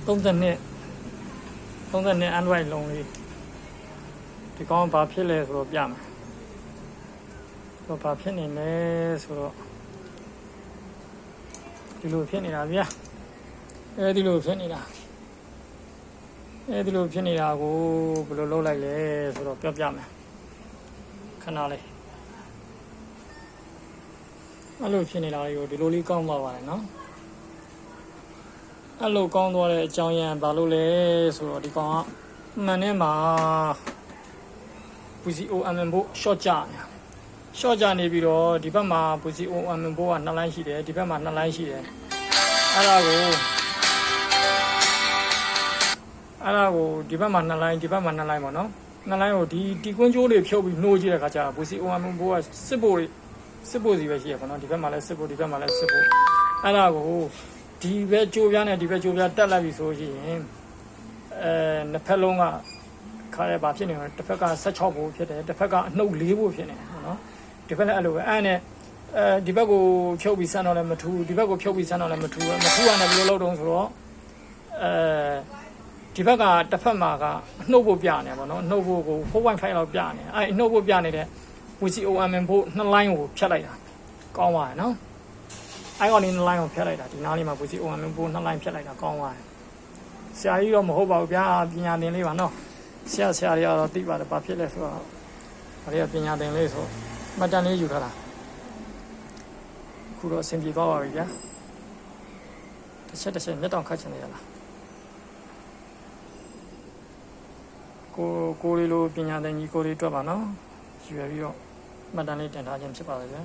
32 Android လုံးလေးဒီကောင်ဘာဖြစ်လဲဆိုတော့ပြမယ်ဆိုတော့ဘာဖြစ်နေလဲဆိုတော့ဒီလိုဖြစ်နေတာဗျာဒီလိုဖြစ်နေတာဒီလိုဖြစ်နေတာကိုဘယ်လိုလုပ်လိုက်လဲဆိုတော့ပြောပြမယ်ခဏလေးအဲ့လိုဖြစ်နေတာလေးကိုဒီလိုလေးကောင်းသွားပါတယ်နော်အဲ့လိုကောင်းသွားတဲ့အကြောင်းရင်းဘာလို့လဲဆိုတော့ဒီကောင်ကမှန်နဲ့မှာ PCOM ဘို့ short ကြနေတာ short ကြနေပြီးတော့ဒီဘက်မှာ PCOM ဘို့က2 line ရှိတယ်ဒီဘက်မှာ2 line ရှိတယ်အဲ့ဒါကိုဒီဘက်မှာ2 line ဒီဘက်မှာ2 line ပေါ့နော်2 line ကိုဒီကွင်းကျိုးတွေဖြုတ်ပြီးနှိုးကြည့်တဲ့ခါကျတော့ PCOM ဘို့ကစစ်ဖို့စီပဲရှိရပေါ့နော်ဒီဘက်မှာလည်းစစ်ဖို့ဒီဘက်မှာလည်းစစ်ဖို့အဲ့ဒါကိုဒီဘက်ကြိုးပြားနဲ့ဒီဘက်ကြိုးပြားတက်လိုက်ပြီဆိုရင်နှစ်ဖက်လုံးကခါရဲဘာဖြစ်နေလဲတစ်ဖက်က16ဘို့ဖြစ်တယ်တစ်ဖက်ကအနှုတ်4ဘို့ဖြစ်နေတယ်နော်ဒီဘက်လည်းအဲ့လိုပဲအဲ့နဲ့ဒီဘက်ကိုဖြုတ်ပြီးဆန်းတော့လည်းမထူးဒီဘက်ကိုဖြုတ်ပြီးဆန်းတော့လည်းမထူးရနဲ့ဘယ်လိုလုပ်တော့ဆိုတော့ဒီဘက်ကတစ်ဖက်မှာကနှုတ်ဖို့ပြနေပေါ့နော်နှုတ်ဖို့ကို 4.5 လောက်ပြနေအဲ့နှုတ်ဖို့ပြနေတဲ့ PCOM ဖို့2 line ကိုဖြတ်လိုက်တာကောင်းပါတယ်နော်အဲ့ကောင်ဒီ2 line ကိုဖြတ်လိုက်တာဒီနားလေးမှာ PCOM ဖို့2 line ဖြတ်လိုက်တာကောင်းပါတယ်ဆရာကြီးတော့မဟုတ်ပါဘူးဗျာပညာသင်လေးပါနော်ဆရာတွေကတော့သိပါတယ်ဘာဖြစ်လဲဆိုတော့ဒါတွေကပညာသင်လေးဆိုမှတ်တမ်းလေးယူထားတာခုတော့အဆင်ပြေသွားပါပြီဗျာတစ်ချက်မျက်တောင်ခတ်ချင်နေရလားကိုလေးလိုပညာသင်ကြီးကိုလေးတွေ့ပါနော်ရွယ်ပြီးတော့မှတ်တမ်းလေးတင်ထားခြင်းဖြစ်ပါလေဗျာ